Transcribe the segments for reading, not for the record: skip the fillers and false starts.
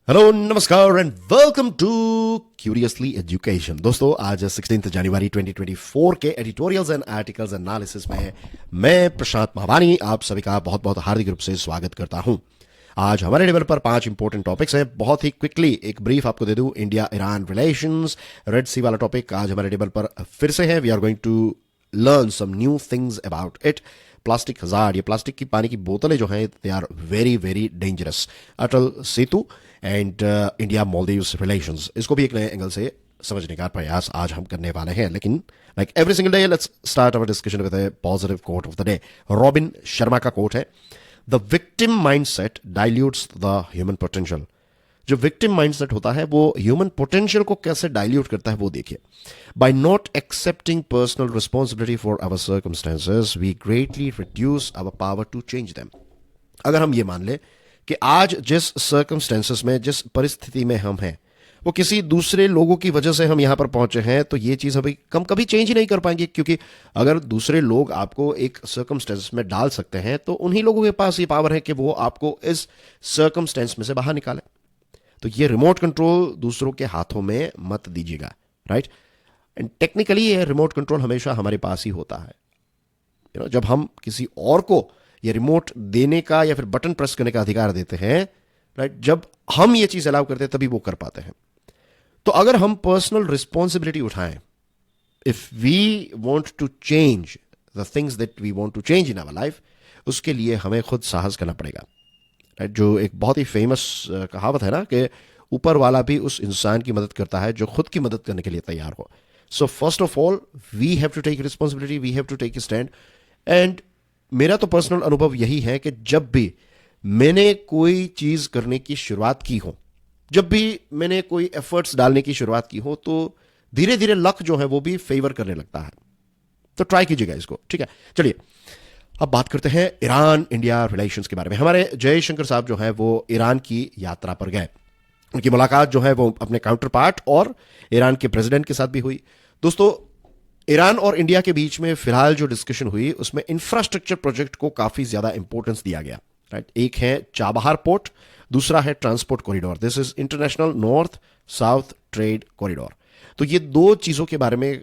Hello नमस्कार and welcome to curiously education. दोस्तों आज 16 जनवरी 2024 के एडिटोरियल्स एंड आर्टिकल्स एनालिसिस में मैं प्रशांत महावानी आप सभी का बहुत बहुत हार्दिक रूप से स्वागत करता हूं। आज हमारे टेबल पर 5 इंपॉर्टेंट टॉपिक्स हैं। बहुत ही क्विकली एक ब्रीफ आपको दे दूं। India Iran relations, Red Sea वाला टॉपिक आज हमारे टेबल पर फिर से है। We are going to learn some new things about it. Plastic hazard, ये प्लास्टिक की पानी की बोतलें जो हैं they are very very dangerous. Atal Setu and India Maldives relations, इसको भी एक नए एंगल से समझने का प्रयास आज हम करने वाले हैं। लेकिन like every single day let's start our discussion with a positive quote of the day. Robin Sharma का कोट है, the victim mindset dilutes the human potential. जो विक्टिम माइंडसेट होता है वो ह्यूमन पोटेंशियल को कैसे डाइल्यूट करता है वो देखिए। By not accepting personal responsibility for our circumstances we greatly reduce our power to change them. अगर हम ये मान ले कि आज जिस सर्कमस्टेंसेस में, जिस परिस्थिति में हम हैं, वो किसी दूसरे लोगों की वजह से हम यहां पर पहुंचे हैं, तो ये चीज अभी हम कभी चेंज ही नहीं कर पाएंगे। क्योंकि अगर दूसरे लोग आपको एक सर्कमस्टेंस में डाल सकते हैं तो उन्हीं लोगों के पास ये पावर है कि वो आपको इस सर्कमस्टेंस में से बाहर निकाले। तो ये रिमोट कंट्रोल दूसरों के हाथों में मत दीजिएगा, राइट। एंड टेक्निकली ये रिमोट कंट्रोल हमेशा हमारे पास ही होता है। जब हम किसी और को ये रिमोट देने का या फिर बटन प्रेस करने का अधिकार देते हैं, राइट, जब हम ये चीज अलाउ करते हैं तभी वो कर पाते हैं। तो अगर हम पर्सनल रिस्पॉन्सिबिलिटी उठाएं, if we want to change the things that we want to change in our life, उसके लिए हमें खुद साहस करना पड़ेगा। राइट, जो एक बहुत ही फेमस कहावत है ना कि ऊपर वाला भी उस इंसान की मदद करता है जो खुद की मदद करने के लिए तैयार हो। So first of all we have to take responsibility, we have to take stand. And मेरा तो पर्सनल अनुभव यही है कि जब भी मैंने कोई चीज करने की शुरुआत की हो, जब भी मैंने कोई एफर्ट्स डालने की शुरुआत की हो, तो धीरे धीरे लक जो है वो भी फेवर करने लगता है। तो ट्राई कीजिएगा इसको, ठीक है। चलिए अब बात करते हैं ईरान इंडिया रिलेशंस के बारे में। हमारे जयशंकर साहब जो है वो ईरान की यात्रा पर गए। उनकी मुलाकात जो है वो अपने काउंटर पार्ट और ईरान के प्रेसिडेंट के साथ भी हुई। दोस्तों, ईरान और इंडिया के बीच में फिलहाल जो डिस्कशन हुई उसमें इंफ्रास्ट्रक्चर प्रोजेक्ट को काफी ज्यादा इंपॉर्टेंस दिया गया, राइट। एक है चाबहार पोर्ट, दूसरा है transport corridor. This is international north south trade corridor. तो ये दो चीजों के बारे में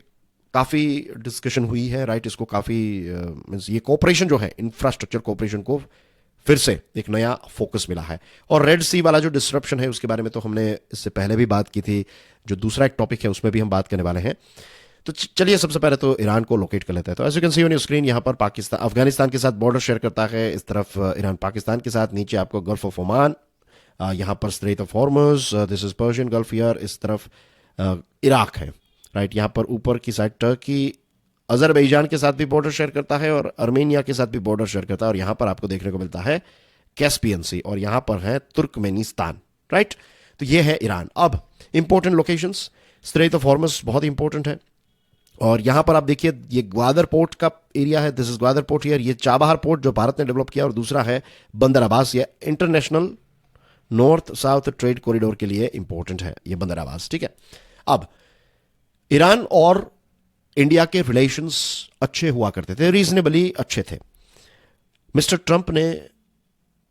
काफी डिस्कशन हुई है, राइट। इसको काफी ये कोऑपरेशन जो है, इंफ्रास्ट्रक्चर कोऑपरेशन को फिर से एक नया फोकस मिला है। और रेड सी वाला जो डिस्ट्रप्शन है उसके बारे में तो हमने इससे पहले भी बात की थी। जो दूसरा एक टॉपिक है उसमें भी हम बात करने वाले हैं। तो चलिए सबसे पहले तो ईरान को लोकेट कर लेते हैं। तो as you can see on your screen, यहाँ पर पाकिस्तान अफगानिस्तान के साथ बॉर्डर शेयर करता है। इस तरफ ईरान पाकिस्तान के साथ, नीचे आपको गल्फ ऑफ ओमान, यहाँ पर straight of Hormuz, this is Persian gulf here. इस तरफ इराक है, राइट। यहाँ पर ऊपर की साइड टर्की अजरबैजान के साथ भी बॉर्डर शेयर करता है और अर्मेनिया के साथ भी बॉर्डर शेयर करता है। और यहाँ पर आपको देखने को मिलता है कैस्पियन सी, और यहाँ पर है तुर्कमेनिस्तान, राइट। तो ये है ईरान। अब important locations, straight of Hormuz बहुत इंपॉर्टेंट है। और यहां पर आप देखिए ये ग्वादर पोर्ट का एरिया है, this is Gwadar port here. ये चाबहार पोर्ट जो भारत ने डेवलप किया, और दूसरा है बंदर अब्बास। ये international north south trade corridor के लिए इंपॉर्टेंट है ये बंदर अब्बास, ठीक है। अब ईरान और इंडिया के रिलेशंस अच्छे हुआ करते थे, रीजनेबली अच्छे थे। मिस्टर ट्रंप ने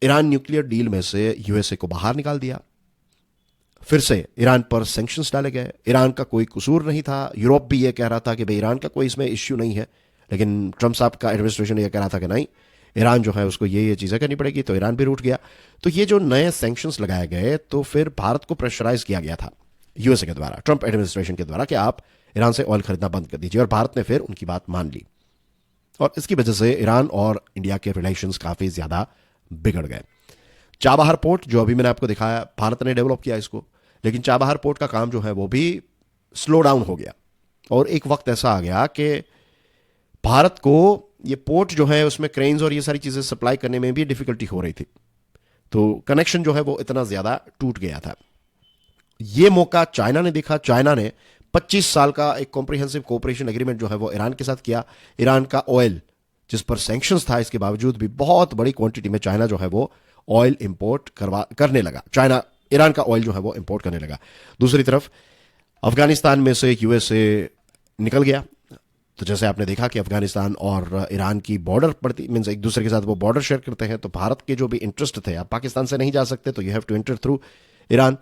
ईरान न्यूक्लियर डील में से यूएसए को बाहर निकाल दिया। फिर से ईरान पर सैंक्शंस डाले गए। ईरान का कोई कसूर नहीं था। यूरोप भी यह कह रहा था कि भाई ईरान का कोई इसमें इश्यू नहीं है, लेकिन ट्रंप साहब का एडमिनिस्ट्रेशन यह कह रहा था कि नहीं, ईरान जो है उसको ये चीज़ें करनी पड़ेगी। तो ईरान भी रूठ गया। तो ये जो नए सैंक्शंस लगाए गए, तो फिर भारत को प्रेशराइज किया गया था यूएसए के द्वारा, ट्रंप एडमिनिस्ट्रेशन के द्वारा, कि आप ईरान से ऑयल खरीदना बंद कर दीजिए। और भारत ने फिर उनकी बात मान ली, और इसकी वजह से ईरान और इंडिया के रिलेशंस काफ़ी ज़्यादा बिगड़ गए। चाबहार पोर्ट जो अभी मैंने आपको दिखाया, भारत ने डेवलप किया इसको, लेकिन चाबहार पोर्ट का काम जो है वो भी स्लो डाउन हो गया। और एक वक्त ऐसा आ गया कि भारत को ये पोर्ट जो है उसमें क्रेन्स और ये सारी चीजें सप्लाई करने में भी डिफिकल्टी हो रही थी। तो कनेक्शन जो है वो इतना ज्यादा टूट गया था। ये मौका चाइना ने देखा। चाइना ने 25 साल का एक कॉम्प्रिहेंसिव कोऑपरेशन एग्रीमेंट जो है वो ईरान के साथ किया। ईरान का ऑयल जिस पर सैंक्शंस था, इसके बावजूद भी बहुत बड़ी क्वांटिटी में चाइना जो है वो ऑयल इंपोर्ट करने लगा। चाइना ईरान का ऑयल जो है वो इंपोर्ट करने लगा। दूसरी तरफ अफगानिस्तान में से यूएसए निकल गया। तो जैसे आपने देखा कि अफगानिस्तान और ईरान की बॉर्डर पड़ती, मीन्स एक दूसरे के साथ वो बॉर्डर शेयर करते हैं। तो भारत के जो भी इंटरेस्ट थे, आप पाकिस्तान से नहीं जा सकते, तो you have to enter through Iran,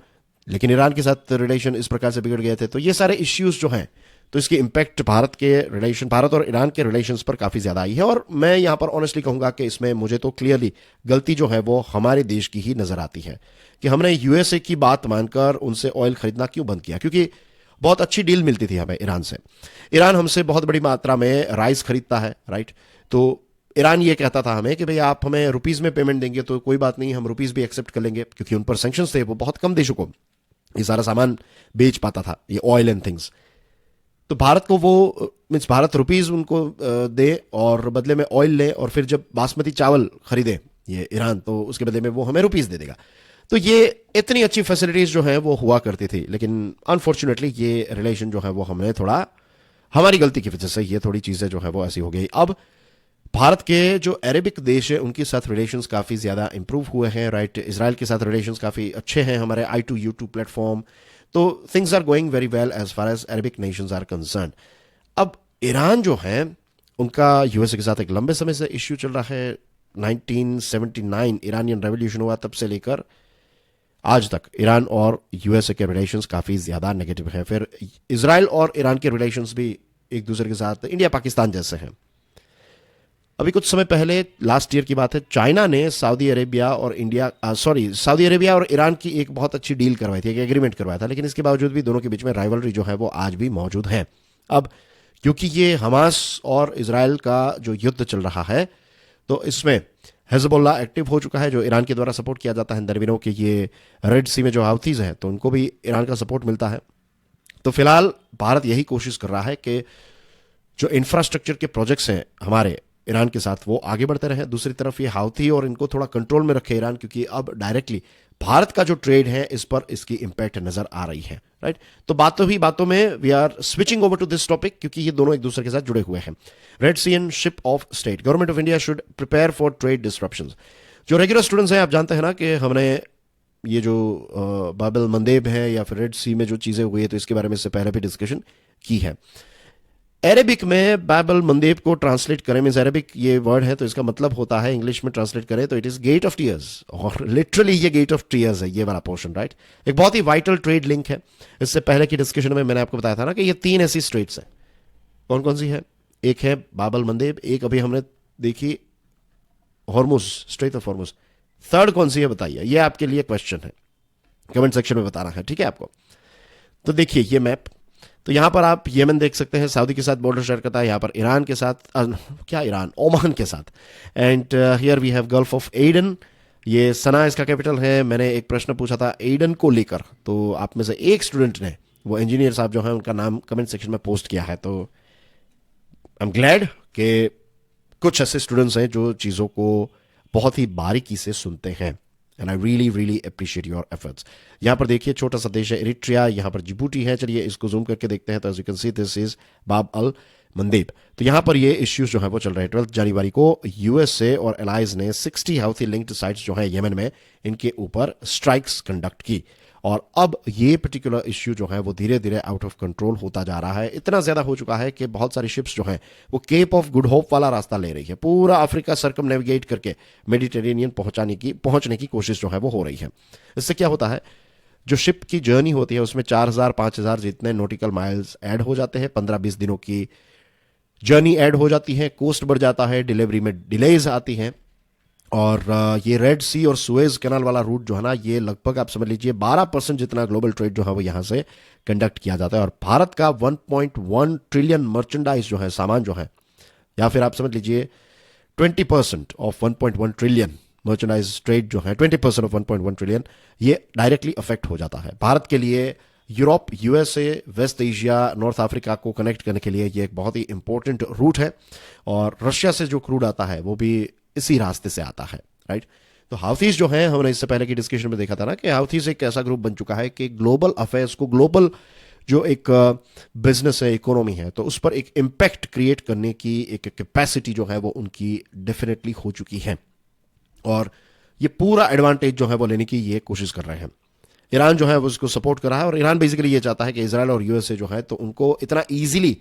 लेकिन ईरान के साथ रिलेशन इस प्रकार से बिगड़ गए थे। तो ये सारे इश्यूज जो हैं, तो इसकी इम्पैक्ट भारत और ईरान के रिलेशंस पर काफ़ी ज़्यादा आई है। और मैं यहाँ पर ऑनेस्टली कहूँगा कि इसमें मुझे तो क्लियरली गलती जो है वो हमारे देश की ही नज़र आती है कि हमने यूएसए की बात मानकर उनसे ऑयल खरीदना क्यों बंद किया, क्योंकि बहुत अच्छी डील मिलती थी हमें ईरान से। ईरान हमसे बहुत बड़ी मात्रा में राइस खरीदता है, राइट। तो ईरान ये कहता था हमें कि भाई आप हमें रुपीज़ में पेमेंट देंगे तो कोई बात नहीं, हम रुपीज़ भी एक्सेप्ट कर लेंगे, क्योंकि उन पर सैंक्शंस थे, वो बहुत कम देशों को ये सारा सामान बेच पाता था, ये ऑयल एंड थिंग्स। तो भारत को वो मीन्स भारत रुपीज़ उनको दे और बदले में ऑयल ले, और फिर जब बासमती चावल खरीदे ये ईरान, तो उसके बदले में वो हमें रुपीज़ दे देगा। तो ये इतनी अच्छी फैसिलिटीज़ जो है वो हुआ करती थी, लेकिन अनफॉर्चुनेटली ये रिलेशन जो है वो हमने थोड़ा, हमारी गलती की वजह से ये थोड़ी चीज़ें जो है वो ऐसी हो गई। अब भारत के जो अरेबिक देश है उनके साथ रिलेशंस काफ़ी ज़्यादा इंप्रूव हुए हैं, राइट। इजराइल के साथ रिलेशंस काफ़ी अच्छे हैं हमारे I2U2 प्लेटफॉर्म। तो things are going very well as far as Arabic nations are concern. अब ईरान जो है उनका यूएसए के साथ एक लंबे समय से इश्यू चल रहा है। 1979 ईरानियन रेवोल्यूशन हुआ, तब से लेकर आज तक ईरान और यूएसए के रिलेशंस काफ़ी ज़्यादा नेगेटिव हैं। फिर इजराइल और ईरान के रिलेशंस भी एक दूसरे के साथ इंडिया पाकिस्तान जैसे हैं। अभी कुछ समय पहले, लास्ट ईयर की बात है, चाइना ने सऊदी अरेबिया और ईरान की एक बहुत अच्छी डील करवाई थी, एक एग्रीमेंट करवाया था, लेकिन इसके बावजूद भी दोनों के बीच में राइवलरी जो है वो आज भी मौजूद है। अब क्योंकि ये हमास और इजराइल का जो युद्ध चल रहा है, तो इसमें हिजबुल्लाह एक्टिव हो चुका है, जो ईरान के द्वारा सपोर्ट किया जाता है। दरमियान के ये रेड सी में जो हाउथीज हैं, तो उनको भी ईरान का सपोर्ट मिलता है। तो फिलहाल भारत यही कोशिश कर रहा है कि जो इंफ्रास्ट्रक्चर के प्रोजेक्ट्स हैं हमारे ईरान के साथ, वो आगे बढ़ते रहे। दूसरी तरफ ये हाउथी और इनको थोड़ा कंट्रोल में रखे ईरान, क्योंकि अब डायरेक्टली भारत का जो ट्रेड है इस पर इसकी इंपैक्ट नजर आ रही है, राइट। तो बातों में we are switching over to this topic, क्योंकि ये दोनों एक दूसरे के साथ जुड़े हुए हैं। Red Sea and ship of state, government of India should prepare for trade disruptions. जो रेगुलर स्टूडेंट्स हैं, आप जानते हैं ना कि हमने ये जो बाबल मंदेब है या फिर रेड सी में जो चीज़ें हुई है, तो इसके बारे में इससे पहले भी डिस्कशन की है। अरेबिक में बाबल मंदेब को ट्रांसलेट करें, मीन्स अरेबिक ये वर्ड है, तो इसका मतलब होता है, इंग्लिश में ट्रांसलेट करें तो it is get of tears, और लिटरली ये गेट ऑफ टीयर्स है ये वाला पोर्शन, राइट। एक बहुत ही वाइटल ट्रेड लिंक है। इससे पहले की डिस्कशन में मैंने आपको बताया था ना कि ये 3 ऐसी स्ट्रेट्स हैं। कौन कौन सी है? एक है बाबल मंदेब, एक अभी हमने देखी Hormuz, straight of Hormuz. Third कौन सी है बताइए, ये आपके लिए क्वेश्चन है, कमेंट सेक्शन में बताना है, ठीक है आपको। तो देखिए ये मैप, तो यहां पर आप येमन देख सकते हैं, सऊदी के साथ बॉर्डर शेयर करता है, यहां पर ईरान के साथ ओमान के साथ। And here we have Gulf of Aden, ये सना इसका कैपिटल है। मैंने एक प्रश्न पूछा था एडन को लेकर, तो आप में से एक स्टूडेंट ने, वो इंजीनियर साहब जो है, उनका नाम कमेंट सेक्शन में पोस्ट किया है। तो आई एम ग्लैड कि कुछ ऐसे स्टूडेंट्स हैं जो चीज़ों को बहुत ही बारीकी से सुनते हैं, and I really appreciate your efforts. यहाँ पर देखिए छोटा सा देश है इरिट्रिया, यहाँ पर जिबूटी है। चलिए इसको जूम करके देखते हैं, तो as you can see this is Bab al मंदेब। तो यहाँ पर ये इश्यूज जो है वो चल रहे हैं। 12 जनवरी को यूएसए और एलाइज ने 60 हाउथी लिंक्ड साइट्स जो है येमन में, इनके ऊपर स्ट्राइक्स कंडक्ट की, और अब ये पर्टिकुलर इश्यू जो है वो धीरे धीरे आउट ऑफ कंट्रोल होता जा रहा है। इतना ज्यादा हो चुका है कि बहुत सारी शिप्स जो हैं वो केप ऑफ गुड होप वाला रास्ता ले रही है, पूरा अफ्रीका सर्कम नेविगेट करके मेडिटेरेनियन पहुंचने की कोशिश जो है वो हो रही है। इससे क्या होता है, जो शिप की जर्नी होती है उसमें 4000-5000 जितने नॉटिकल माइल्स ऐड हो जाते हैं, 15-20 दिनों की जर्नी ऐड हो जाती है, कोस्ट बढ़ जाता है, डिलीवरी में डिलेज आती हैं। और ये रेड सी और सुएज कैनाल वाला रूट जो है ना, ये लगभग आप समझ लीजिए 12% जितना ग्लोबल ट्रेड जो है वो यहाँ से कंडक्ट किया जाता है। और भारत का 1.1 ट्रिलियन मर्चेंडाइज जो है, सामान जो है, या फिर आप समझ लीजिए 20% ऑफ 1.1 ट्रिलियन मर्चेंडाइज ट्रेड जो है, 20% ऑफ 1.1 ट्रिलियन, ये डायरेक्टली अफेक्ट हो जाता है। भारत के लिए Europe, USA, West Asia, North Africa को कनेक्ट करने के लिए ये एक बहुत ही इंपॉर्टेंट रूट है। और रशिया से जो क्रूड आता है वो भी इसी रास्ते से आता है, राइट। तो हाउथीज जो है, हमने इससे पहले की डिस्कशन में देखा था ना कि हाउथीज एक ऐसा ग्रुप बन चुका है कि ग्लोबल अफेयर्स को, ग्लोबल जो एक बिजनेस है, इकोनॉमी है, तो उस पर एक इम्पैक्ट क्रिएट करने की एक कैपेसिटी जो है वो उनकी डेफिनेटली हो चुकी है, और ये पूरा एडवांटेज जो है वो लेने की ये कोशिश कर रहे हैं। ईरान जो है वो उसको सपोर्ट कर रहा है, और ईरान बेसिकली ये चाहता है कि इजराइल और यूएसए जो है तो उनको इतना ईजिली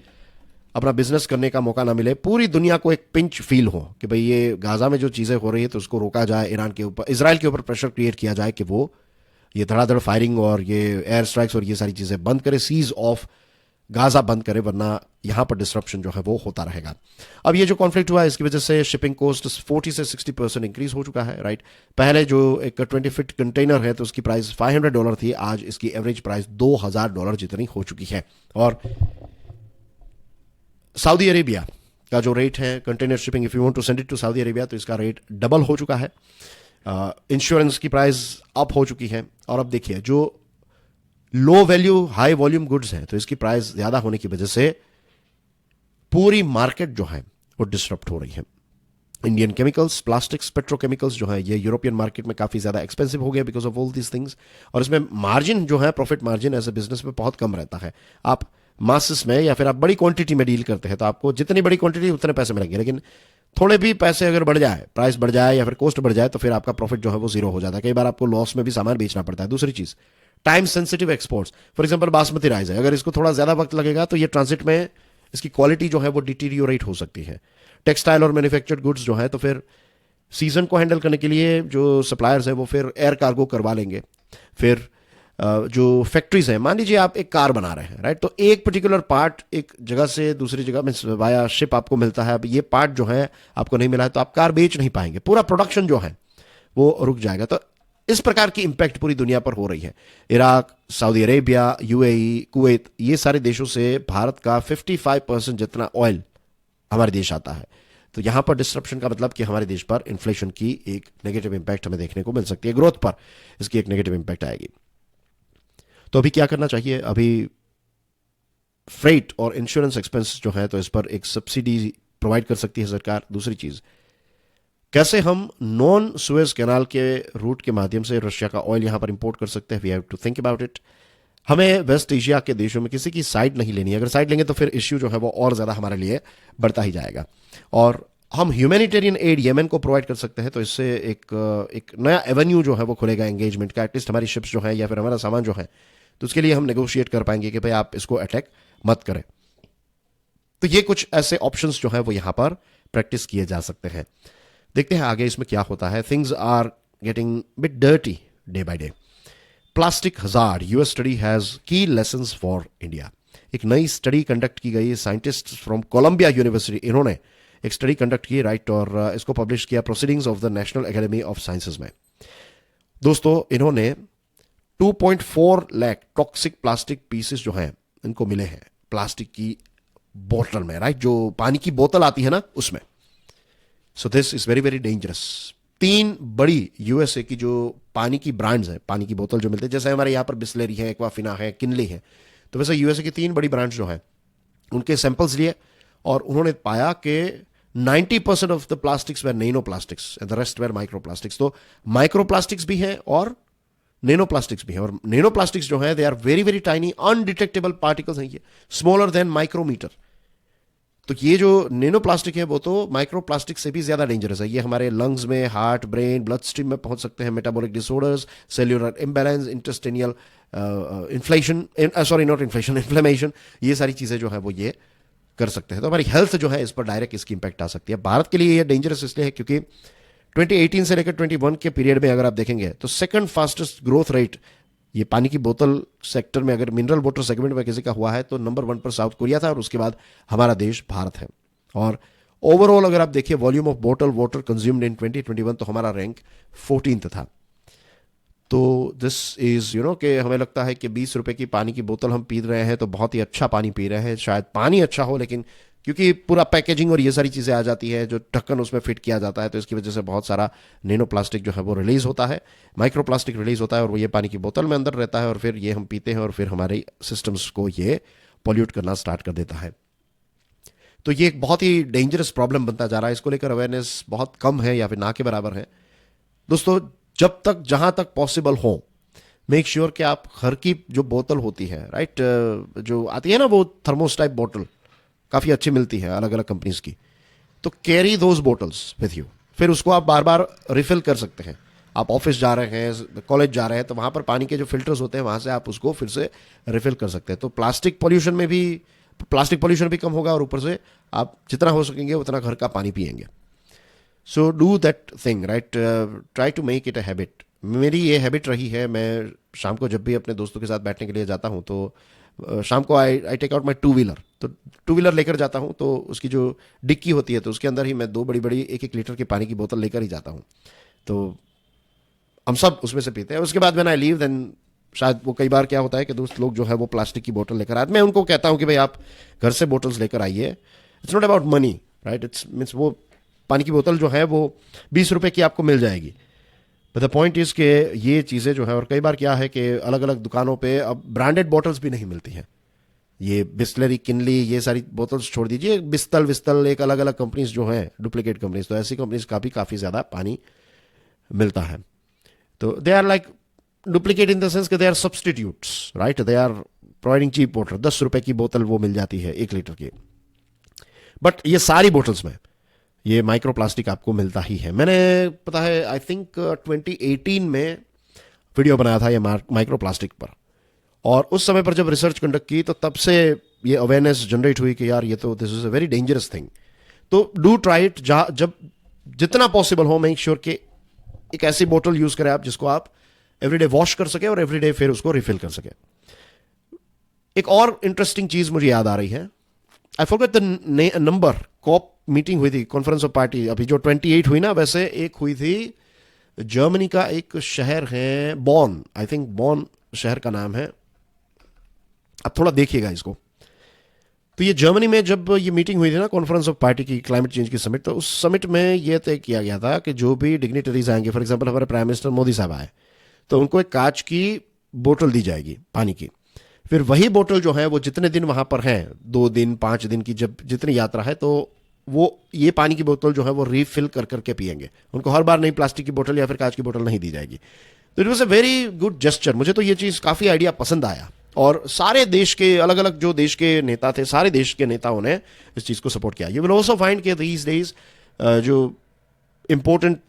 अपना बिजनेस करने का मौका ना मिले, पूरी दुनिया को एक पिंच फील हो कि भाई ये गाजा में जो चीज़ें हो रही है तो उसको रोका जाए, ईरान के ऊपर, इजराइल के ऊपर प्रेशर क्रिएट किया जाए कि वो ये धड़ाधड़ फायरिंग और ये एयर स्ट्राइक्स और ये सारी चीज़ें बंद करे, सीज ऑफ गाजा बंद करे, वरना यहां पर डिस्ट्रप्शन जो है वो होता रहेगा। अब ये जो कॉन्फ्लिक्ट हुआ है इसकी वजह से शिपिंग कॉस्ट 40 से 60% इंक्रीज हो चुका है, राइट। पहले जो एक 20 फीट कंटेनर है तो उसकी प्राइस $500 थी, आज इसकी एवरेज प्राइस $2000 जितनी हो चुकी है। और सऊदी अरेबिया का जो रेट है container shipping, if you want to send it to Saudi Arabia, तो इसका रेट डबल हो चुका है। इंश्योरेंस की प्राइस अप हो चुकी है। और अब देखिए जो low value high volume goods हैं तो इसकी प्राइस ज्यादा होने की वजह से पूरी मार्केट जो है वो डिस्टर्ब हो रही है। इंडियन केमिकल्स, प्लास्टिक्स, पेट्रोकेमिकल्स जो है ये यूरोपियन मार्केट में काफी ज्यादा एक्सपेंसिव हो गया because of all these things. और इसमें मार्जिन जो है, profit margin as a business में बहुत कम रहता है। आप मासेस में या फिर आप बड़ी क्वांटिटी में डील करते हैं तो आपको जितनी बड़ी क्वांटिटी उतने पैसे मिलेंगे, लेकिन थोड़े भी पैसे अगर बढ़ जाए, प्राइस बढ़ जाए या फिर कॉस्ट बढ़ जाए तो फिर आपका प्रॉफिट जो है वो जीरो हो जाता है। कई बार आपको लॉस में भी सामान बेचना पड़ता है। दूसरी चीज, time sensitive exports, for example basmati rice है, अगर इसको थोड़ा ज्यादा वक्त लगेगा तो ये ट्रांजिट में इसकी क्वालिटी जो है वो डिटीरियोरेट हो सकती है। टेक्सटाइल और मैन्युफैक्चर्ड गुड्स जो है तो फिर सीजन को हैंडल करने के लिए जो सप्लायर्स है वो फिर एयर कार्गो करवा लेंगे। फिर जो फैक्ट्रीज है, मान लीजिए आप एक कार बना रहे हैं, राइट, तो एक पर्टिकुलर पार्ट एक जगह से दूसरी जगह में वाया शिप आपको मिलता है। अब ये पार्ट जो है आपको नहीं मिला है तो आप कार बेच नहीं पाएंगे, पूरा प्रोडक्शन जो है वो रुक जाएगा। तो इस प्रकार की इंपैक्ट पूरी दुनिया पर हो रही है। Iraq, Saudi Arabia, UAE, Kuwait, ये सारे देशों से भारत का 55% जितना ऑयल हमारे देश आता है। तो यहां पर डिस्ट्रप्शन का मतलब कि हमारे देश पर इन्फ्लेशन की एक नेगेटिव इंपैक्ट हमें देखने को मिल सकती है, ग्रोथ पर इसकी एक नेगेटिव इंपैक्ट आएगी। तो अभी क्या करना चाहिए? अभी फ्रेट और इंश्योरेंस एक्सपेंस जो है तो इस पर एक सब्सिडी प्रोवाइड कर सकती है सरकार। दूसरी चीज, कैसे हम नॉन सुएज कैनाल के रूट के माध्यम से रशिया का ऑयल यहां पर इंपोर्ट कर सकते हैं। We have to think about it. हमें वेस्ट एशिया के देशों में किसी की साइड नहीं लेनी है। अगर साइड लेंगे तो फिर इश्यू जो है वो और ज्यादा हमारे लिए बढ़ता ही जाएगा। और हम ह्यूमैनिटेरियन एड येमेन को प्रोवाइड कर सकते हैं, तो इससे एक नया एवेन्यू जो है वो खुलेगा एंगेजमेंट का। एटलीस्ट हमारी शिप्स जो है या फिर हमारा सामान जो है तो उसके लिए हम नेगोशिएट कर पाएंगे कि भाई आप इसको अटैक मत करें। तो ये कुछ ऐसे ऑप्शंस जो है वो यहां पर प्रैक्टिस किए जा सकते हैं। देखते हैं आगे इसमें क्या होता है। Things are getting bit dirty day by day. Plastic hazard, US study has key lessons for India. एक नई स्टडी कंडक्ट की गई, साइंटिस्ट फ्रॉम कोलंबिया यूनिवर्सिटी, इन्होंने एक स्टडी कंडक्ट की, राइट, और इसको पब्लिश किया proceedings of the national academy of sciences में। दोस्तों, इन्होंने 2.4 लाख टॉक्सिक प्लास्टिक पीसेस जो हैं इनको मिले हैं प्लास्टिक की बोतल में, राइट, जो पानी की बोतल आती है ना उसमें। सो this is very very dangerous. 3 बड़ी यूएसए की जो पानी की ब्रांड्स हैं, पानी की बोतल जो मिलते हैं, जैसे हमारे यहाँ पर बिस्लेरी है, एक्वाफिना है, किनली है, तो वैसे यूएसए की 3 बड़ी ब्रांड्स जो हैं उनके सैंपल्स लिए और उन्होंने पाया कि 90% of the plastics were nano plastics and the rest were micro plastics. तो माइक्रो प्लास्टिक्स भी हैं और नैनो प्लास्टिक्स भी हैं। और नैनो प्लास्टिक्स जो है they are very very tiny undetectable particles हैं, ये स्मॉलर देन माइक्रोमीटर। तो ये जो नैनो प्लास्टिक है वो तो माइक्रो प्लास्टिक से भी ज्यादा डेंजरस है। ये हमारे लंग्स में, हार्ट, ब्रेन, ब्लड स्ट्रीम में पहुंच सकते हैं। Metabolic disorders, cellular imbalance, intestinal inflammation, ये सारी चीजें जो है वो ये कर सकते हैं। तो हमारी हेल्थ जो है इस पर डायरेक्ट इसकी इंपैक्ट आ सकती है। भारत के लिए ये डेंजरस इसलिए है क्योंकि 2018 से लेकर 21 के पीरियड में अगर आप देखेंगे तो सेकंड फास्टेस्ट ग्रोथ रेट ये पानी की बोतल सेक्टर में, अगर मिनरल वाटर सेगमेंट में किसी का हुआ है तो नंबर 1 पर साउथ कोरिया था और उसके बाद हमारा देश भारत है। और ओवरऑल अगर आप देखिए volume of bottle water consumed in 2021 तो हमारा रैंक 14th था। तो दिस इज कि हमें लगता है कि 20 रुपए की पानी की बोतल हम पी रहे हैं तो बहुत ही अच्छा पानी पी रहे हैं। शायद पानी अच्छा हो, लेकिन क्योंकि पूरा पैकेजिंग और ये सारी चीज़ें आ जाती है, जो ढक्कन उसमें फिट किया जाता है, तो इसकी वजह से बहुत सारा नैनो प्लास्टिक जो है वो रिलीज होता है, माइक्रो प्लास्टिक रिलीज होता है और वो ये पानी की बोतल में अंदर रहता है और फिर ये हम पीते हैं और फिर हमारे सिस्टम्स को ये पॉल्यूट करना स्टार्ट कर देता है। तो ये एक बहुत ही डेंजरस प्रॉब्लम बनता जा रहा है। इसको लेकर अवेयरनेस बहुत कम है या फिर ना के बराबर है। दोस्तों, जब तक जहां तक पॉसिबल हो, मेक श्योर कि आप घर की जो बोतल होती है, राइट, जो आती है ना वो थर्मोस टाइप बोतल, काफ़ी अच्छी मिलती है अलग अलग कंपनीज की, तो carry those bottles with you. फिर उसको आप बार बार रिफिल कर सकते हैं। आप ऑफिस जा रहे हैं, कॉलेज जा रहे हैं, तो वहाँ पर पानी के जो फिल्टर्स होते हैं वहाँ से आप उसको फिर से रिफिल कर सकते हैं। तो प्लास्टिक पोल्यूशन भी कम होगा और ऊपर से आप जितना हो सकेंगे उतना घर का पानी पिएंगे। So do that thing, right, try to make it a habit. मेरी ये हैबिट रही है, मैं शाम को जब भी अपने दोस्तों के साथ बैठने के लिए जाता हूँ तो शाम को I take out my two wheeler, तो टू व्हीलर लेकर जाता हूँ, तो उसकी जो डिक्की होती है तो उसके अंदर ही मैं दो बड़ी बड़ी 1-1 लीटर की पानी की बोतल लेकर ही जाता हूँ। तो हम सब उसमें से पीते हैं। उसके बाद व्हेन आई लीव देन शायद वो कई बार क्या होता है कि दोस्त लोग जो है वो प्लास्टिक की बोतल लेकर आते, मैं उनको कहता हूँ कि भाई आप घर से बोतल्स लेकर आइए, it's not about money, right, it's means वो पानी की बोतल जो है वो 20 रुपए की आपको मिल जाएगी। बट द पॉइंट इज के ये चीज़ें जो है, और कई बार क्या है कि अलग अलग दुकानों पे अब ब्रांडेड बॉटल्स भी नहीं मिलती हैं, ये बिस्लरी, किनली, ये सारी बोतल्स छोड़ दीजिए, बिस्तल विस्तल, एक अलग अलग कंपनीज जो हैं, डुप्लीकेट कंपनीज, तो ऐसी कंपनीज का भी काफ़ी ज़्यादा पानी मिलता है। तो they are like duplicate in the sense कि they are substitutes, right, they are providing cheap water. 10 रुपए की बोतल वो मिल जाती है 1 लीटर की, बट ये सारी बोटल्स में ये माइक्रो प्लास्टिक आपको मिलता ही है। मैंने पता है आई थिंक 2018 में वीडियो बनाया था ये माइक्रो प्लास्टिक पर, और उस समय पर जब रिसर्च कंडक्ट की तो तब से ये अवेयरनेस जनरेट हुई कि यार ये तो this is a very dangerous thing. तो डू ट्राई इट, जब जितना पॉसिबल हो मेक श्योर कि एक ऐसी बोतल यूज करें आप जिसको आप एवरीडे वॉश कर सके और एवरीडे फिर उसको रिफिल कर सके। एक और इंटरेस्टिंग चीज मुझे याद आ रही है, I forget the number, COP meeting हुई थी, कॉन्फ्रेंस ऑफ पार्टी, अभी जो 28 हुई ना, वैसे एक हुई थी जर्मनी का एक शहर है बॉन, आई थिंक बॉन शहर का नाम है, अब थोड़ा देखिएगा इसको। तो ये जर्मनी में जब ये मीटिंग हुई थी ना, कॉन्फ्रेंस ऑफ पार्टी की, क्लाइमेट चेंज की समिट, तो उस समिट में ये तय किया गया था कि जो भी डिग्निटरीज आएंगे, फॉर एग्जांपल हमारे प्राइम मिनिस्टर मोदी साहब आए, तो उनको एक कांच की बोतल दी जाएगी पानी की। फिर वही बोतल जो है वो जितने दिन वहां पर है, 2 दिन 5 दिन की जब जितनी यात्रा है, तो वो ये पानी की बोतल जो है वो रिफिल कर करके पिएंगे, उनको हर बार नई प्लास्टिक की बोतल या फिर कांच की बोतल नहीं दी जाएगी। तो it was a very good gesture, मुझे तो ये चीज़ काफ़ी आइडिया पसंद आया, और सारे देश के अलग अलग जो देश के नेता थे, सारे देश के नेताओं ने इस चीज़ को सपोर्ट किया। यू विल ऑल्सो फाइंड के दीज डेज जो इंपॉर्टेंट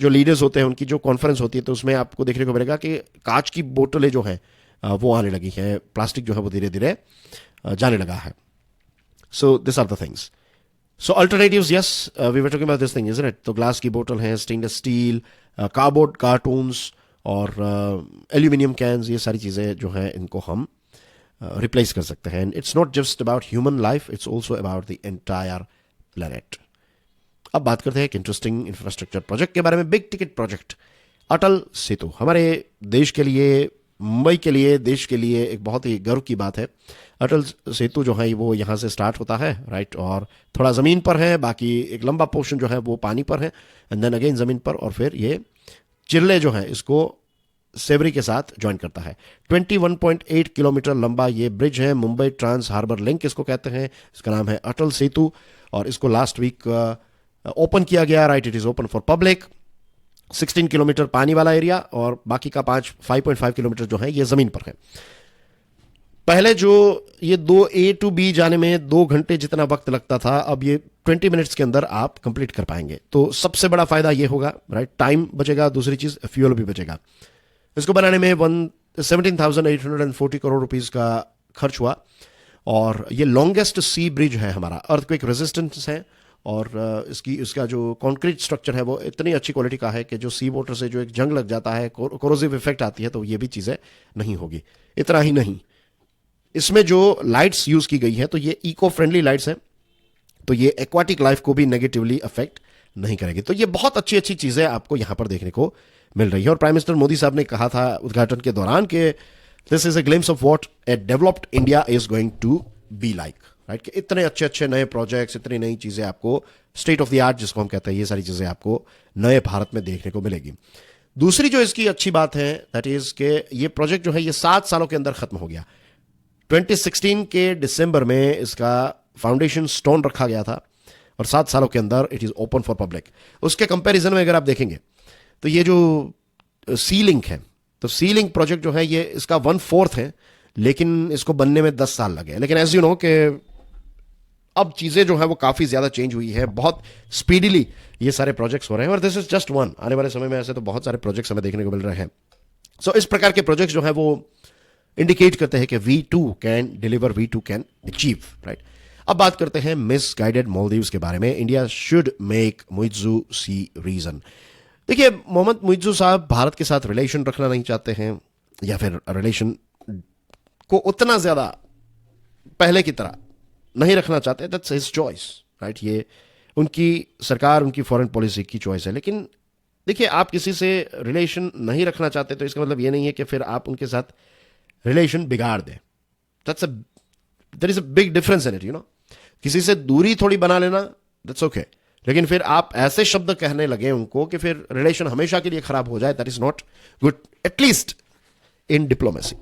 जो लीडर्स होते हैं उनकी जो कॉन्फ्रेंस होती है, तो उसमें आपको देखने को मिलेगा कि कांच की बोतलें जो हैं वो आने लगी हैं, प्लास्टिक जो है वो धीरे धीरे जाने लगा है। So this are the things. So alternatives, yes, we were talking about this thing, isn't it? तो ग्लास की बोतल है, स्टेनलेस स्टील, कार्डबोर्ड कार्टून्स और एल्यूमिनियम कैंस, ये सारी चीज़ें जो हैं इनको हम रिप्लेस कर सकते हैं। It's not just about human life, it's also about the entire planet. अब बात करते हैं एक इंटरेस्टिंग इंफ्रास्ट्रक्चर प्रोजेक्ट के बारे में, big ticket project Atal Setu. हमारे देश के लिए, मुंबई के लिए, देश के लिए एक बहुत ही गर्व की बात है। अटल सेतु जो है वो यहाँ से स्टार्ट होता है, राइट, और थोड़ा ज़मीन पर है, बाकी एक लंबा पोर्शन जो है वो पानी पर है, एंड देन अगेन ज़मीन पर, और फिर ये चिरले जो है इसको सेवरी के साथ ज्वाइन करता है। 21.8 किलोमीटर लंबा ये ब्रिज है, मुंबई ट्रांस हार्बर लिंक इसको कहते हैं, इसका नाम है अटल सेतु, और इसको लास्ट वीक ओपन किया गया, right, it is open for public. 16 kilometre पानी वाला एरिया, और बाकी का 5.5 किलोमीटर जो है ये ज़मीन पर है। पहले जो ये 2A to B जाने में 2 घंटे जितना वक्त लगता था, अब ये 20 मिनट्स के अंदर आप कंप्लीट कर पाएंगे। तो सबसे बड़ा फायदा ये होगा, राइट, टाइम बचेगा, दूसरी चीज फ्यूल भी बचेगा। इसको बनाने में 17,840 करोड़ रुपीस का खर्च हुआ, और ये लॉन्गेस्ट सी ब्रिज है हमारा, अर्थक्वेक रेजिस्टेंस है, और इसका जो कंक्रीट स्ट्रक्चर है वो इतनी अच्छी क्वालिटी का है कि जो सी वाटर से जो एक जंग लग जाता है, कोरोसिव इफेक्ट आती है, तो ये भी चीज़ें नहीं होगी। इतना ही नहीं, इसमें जो लाइट्स यूज की गई है तो ये इको फ्रेंडली लाइट्स हैं, तो ये एक्वाटिक लाइफ को भी नेगेटिवली अफेक्ट नहीं करेगी। तो ये बहुत अच्छी अच्छी चीजें आपको यहां पर देखने को मिल रही है। और प्राइम मिनिस्टर मोदी साहब ने कहा था उद्घाटन के दौरान कि this is a glimpse of what a developed India is going to be like, right, कि इतने अच्छे अच्छे नए प्रोजेक्ट्स, इतनी नई चीजें आपको, स्टेट ऑफ द आर्ट जिसको हम कहते हैं, ये सारी चीजें आपको नए भारत में देखने को मिलेगी। दूसरी जो इसकी अच्छी बात है दैट इज के ये प्रोजेक्ट जो है ये 7 सालों के अंदर खत्म हो गया। 2016 के दिसंबर में इसका फाउंडेशन स्टोन रखा गया था, और 7 सालों के अंदर it is open for public. उसके कंपैरिजन में अगर आप देखेंगे तो ये जो सी लिंक है, तो सी लिंक प्रोजेक्ट जो है ये इसका 1/4 है, लेकिन इसको बनने में 10 साल लगे। लेकिन एज यू नो कि अब चीजें जो है वो काफी ज्यादा चेंज हुई है, बहुत स्पीडीली ये सारे प्रोजेक्ट्स हो रहे हैं, और दिस इज जस्ट वन। आने वाले समय में ऐसे तो बहुत सारे प्रोजेक्ट्स हमें देखने को मिल रहे हैं। सो इस प्रकार के प्रोजेक्ट्स जो है वो इंडिकेट करते हैं कि we too can deliver, we too can achieve, right. अब बात करते हैं मिस गाइडेड मालदीव्स के बारे में। India should make Muizzu see reason. देखिए, मोहम्मद मुइज्जू साहब भारत के साथ रिलेशन रखना नहीं चाहते हैं, या फिर रिलेशन को उतना ज्यादा पहले की तरह नहीं रखना चाहते. That's his choice, right. ये उनकी सरकार, उनकी फॉरेन पॉलिसी की चॉइस है. लेकिन देखिए, आप किसी से रिलेशन नहीं रखना चाहते तो इसका मतलब ये नहीं है कि फिर आप उनके साथ रिलेशन बिगाड़ दें. That's a there is a big difference in it, you know. किसी से दूरी थोड़ी बना लेना, दैट्स ओके. लेकिन फिर आप ऐसे शब्द कहने लगे उनको कि फिर रिलेशन हमेशा के लिए खराब हो जाए, that is not good, at least in diplomacy.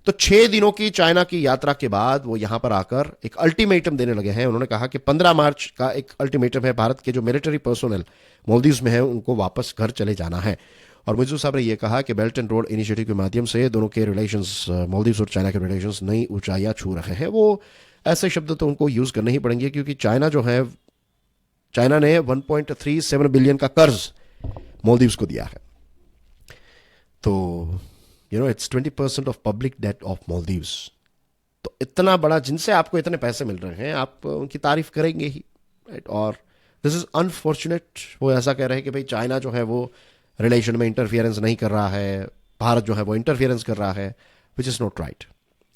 तो 6 दिनों की चाइना की यात्रा के बाद वो यहां पर आकर एक अल्टीमेटम देने लगे हैं. उन्होंने कहा कि 15 मार्च का एक अल्टीमेटम है, भारत के जो मिलिट्री पर्सोनल मालदीव्स में है उनको वापस घर चले जाना है. और मुइज्जू साहब ने यह कहा कि बेल्ट एंड रोड इनिशिएटिव के माध्यम से दोनों के रिलेशंस, मालदीव्स और चाइना के रिलेशंस नई ऊंचाइयां छू रहे हैं. वो ऐसे शब्द तो उनको यूज करने ही पड़ेंगे, क्योंकि चाइना ने 1.37 बिलियन का कर्ज मालदीव्स को दिया है. तो it's 20% of public debt of Maldives. तो इतना बड़ा, जिनसे आपको इतने पैसे मिल रहे हैं, आप उनकी तारीफ करेंगे ही, राइट. और दिस इज अनफॉर्चुनेट. वो ऐसा कह रहे हैं कि भाई चाइना जो है वो रिलेशन में इंटरफियरेंस नहीं कर रहा है, भारत जो है वो इंटरफियरेंस कर रहा है, विच इज नॉट राइट.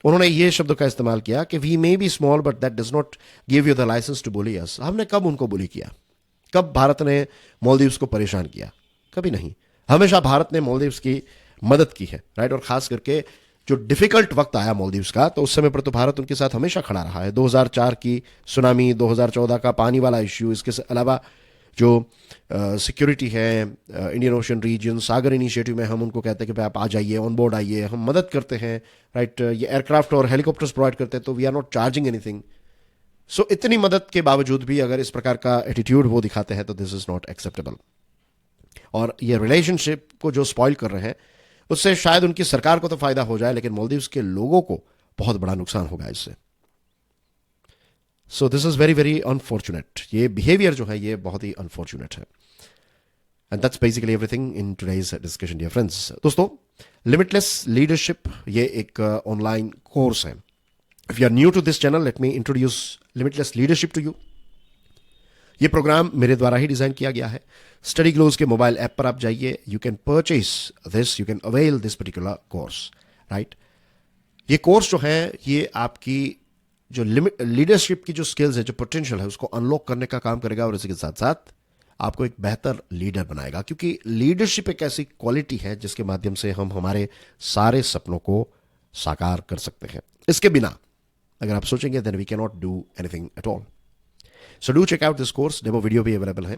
उन्होंने ये शब्द का इस्तेमाल किया कि we may be small but that does not give you the license to bully us. हमने कब उनको बुली किया? कब भारत ने मालदीव्स को परेशान किया? कभी नहीं. हमेशा भारत ने मालदीव्स की मदद की है, राइट. और खास करके जो डिफिकल्ट वक्त आया मालदीव्स का, तो उस समय पर तो भारत उनके साथ हमेशा खड़ा रहा है. 2004 की सुनामी, 2014 का पानी वाला इश्यू, इसके अलावा जो सिक्योरिटी है इंडियन ओशन रीजन, सागर इनिशिएटिव में हम उनको कहते हैं कि भाई आप आ जाइए, ऑन बोर्ड आइए, हम मदद करते हैं, राइट. ये एयरक्राफ्ट और हेलीकॉप्टर्स प्रोवाइड करते हैं, तो we are not charging anything. So इतनी मदद के बावजूद भी अगर इस प्रकार का एटीट्यूड वो दिखाते हैं तो दिस इज नॉट एक्सेप्टेबल. और ये रिलेशनशिप को जो स्पॉइल कर रहे हैं, उससे शायद उनकी सरकार को तो फायदा हो जाए, लेकिन मालदीव्स के लोगों को बहुत बड़ा नुकसान होगा इससे. So this is very very unfortunate. ये बिहेवियर जो है ये बहुत ही अनफॉर्चुनेट है. And that's basically everything in today's discussion, dear friends. दोस्तों, लिमिटलेस लीडरशिप ये एक ऑनलाइन कोर्स है. If you are new to this channel, let me introduce limitless leadership to you. ये प्रोग्राम मेरे द्वारा ही डिजाइन किया गया है. स्टडी ग्लोज के मोबाइल ऐप पर आप जाइए, you can purchase this, you can avail this particular course, right. ये कोर्स जो है ये आपकी जो लीडरशिप की जो स्किल्स है, जो पोटेंशियल है, उसको अनलॉक करने का काम करेगा, और इसके साथ साथ आपको एक बेहतर लीडर बनाएगा. क्योंकि लीडरशिप एक ऐसी क्वालिटी है जिसके माध्यम से हम हमारे सारे सपनों को साकार कर सकते हैं. इसके बिना अगर आप सोचेंगे then we can not do anything at all. So do check out this course. Demo video bhi available hai.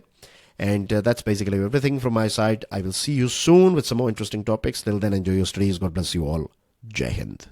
And that's basically everything from my side. I will see you soon with some more interesting topics. Till then, enjoy your studies. God bless you all. Jai Hind.